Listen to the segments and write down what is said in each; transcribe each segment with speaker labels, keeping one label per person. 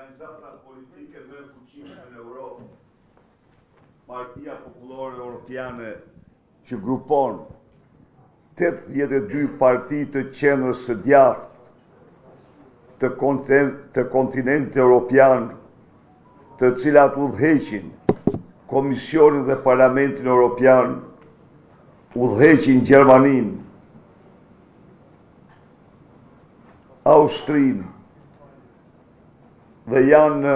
Speaker 1: organizata politike më e fuqishme në Europë, Partia Popullore Europiane, që grupon 82 parti të qendrës së djathtë të kontinentit Europian, të cilat udhëheqin Komisionin dhe Parlamentin Europian, udhëheqin Gjermaninë, Austrinë, dhe janë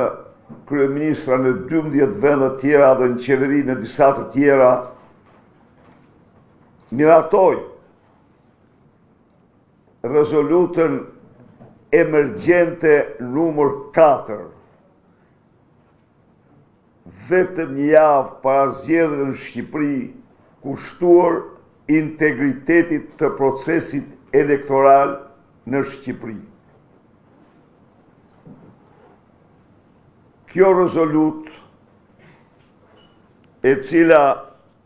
Speaker 1: kryeministra në 12 vende tjera dhe në qeveri në disa të tjera, miratoj rezolutën emergjente numër 4, vetëm një javë para zgjedhjeve në Shqipëri, kushtuar integritetit të procesit elektoral në Shqipëri. Kjo rezolut, e cila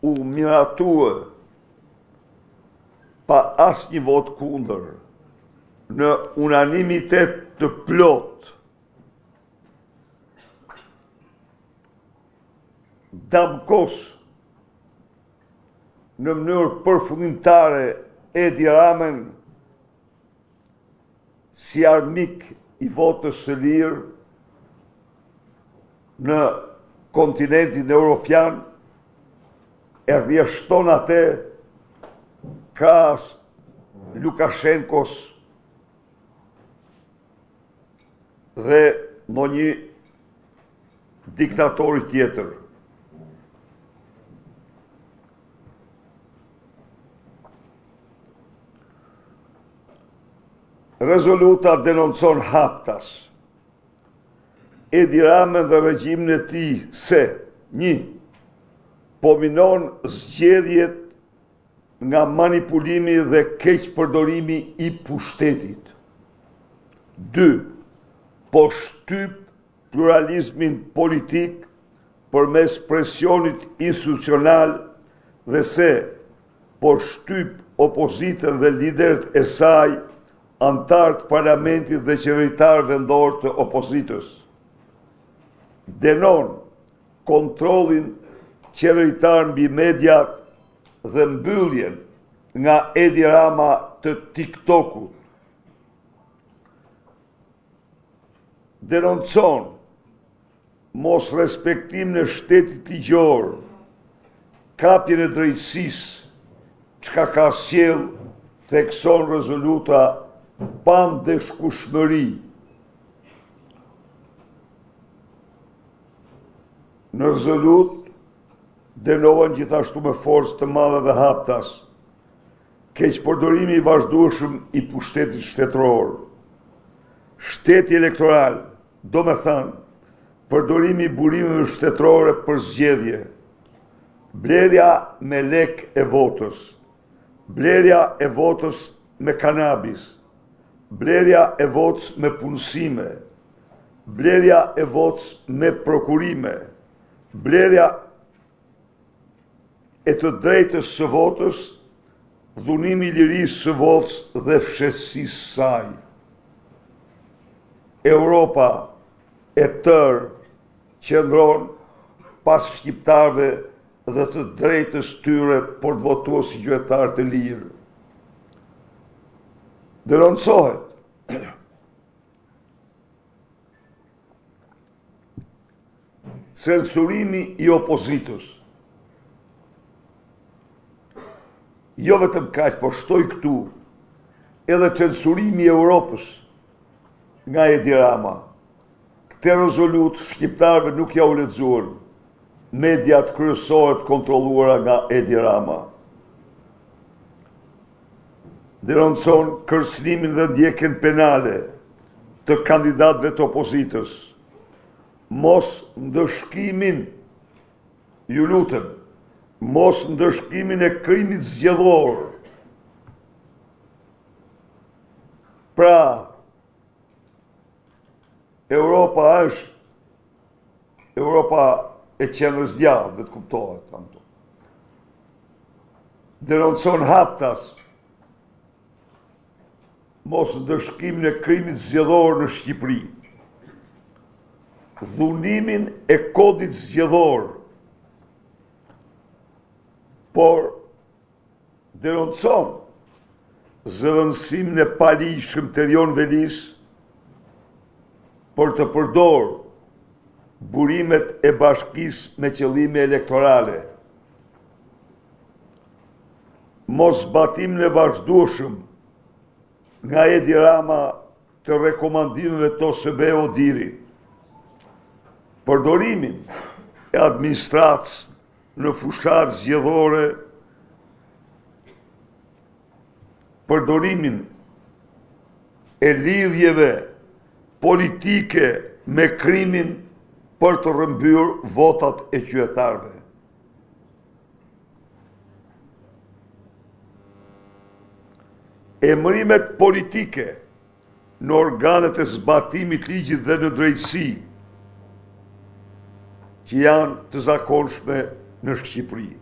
Speaker 1: u miratue pa asnjë vot kundër, në unanimitet të plot, damkos në mënyrë përfundimtare Edi Ramën si armik i votës së lirë në kontinentin Europian, e rrjeshton atë krahas Lukashenkos dhe në një diktatori tjetër. Rezoluta denoncon haptas Edi Ramën dhe regjimin e tij se 1. Po minon zgjedhjet nga manipulimi dhe keq përdorimi i pushtetit. 2. Po shtyp pluralizmin politik përmes presionit institucional dhe se po shtyp opozitën dhe liderët e saj, antarët parlamentit dhe qeveritar vendor të opozitës. Denon kontrollin qeveritar mbi mediat dhe mbylljen nga Edi Rama të TikTokut. Denoncon mos respektim në shtetit ligjor, kapjen e drejtësisë, çka ka sjell, thekson rezoluta, pandeshkueshmëri. Në rezolut denohen gjithashtu me forcë të madhe dhe haptas keqpërdorimi i vazhdueshëm i pushtetit shtetëror, shteti elektoral, do me thënë përdorimi i burimeve shtetërore për zgjedhje, blerja me lek e votës, blerja e votës me kanabis, blerja e votës me punësime, blerja e votës me prokurime, blerja e të drejtës së votës, dhunimi i lirisë së votës dhe fshehësisë saj. Europa e tërë qëndron pas shqiptarëve dhe të drejtës tyre për të votuar si qytetarë të lirë. Denoncohet censurimi i opozitës. Jo vetëm kaq, po shtoj këtu edhe censurimi i Europës nga Edi Rama. Këtë rezolut shqiptarëve nuk ja u lexuan mediat kryesore të kontrolluara nga Edi Rama. Denoncon kërcënimin dhe ndjekjen penale të kandidatëve të opozitës, mos ndëshkimin, ju lutem, mos ndëshkimin e krimit zgjedhor. Pra, Europa është Europa e qendrës djathtë, vetë kuptohet tanto. Denoncon haptas mos ndëshkimin e krimit zgjedhor në Shqipëri. dhunimin e kodit zgjedhor, por denonson zëvendësimin e palishëm të Erion Velis për të përdorë burimet e bashkisë me qëllime elektorale. Mos zbatimin e vazhdueshëm nga Edi Rama të rekomandimeve të OSBE-Odiri, përdorimin e administratës në fushat zgjedhore, përdorimin e lidhjeve politike me krimin për të rrëmbyer votat e qytetarëve. Emërimet politike në organet e zbatimit ligjit dhe në drejtësi që janë të zakonshme në Shqipëri.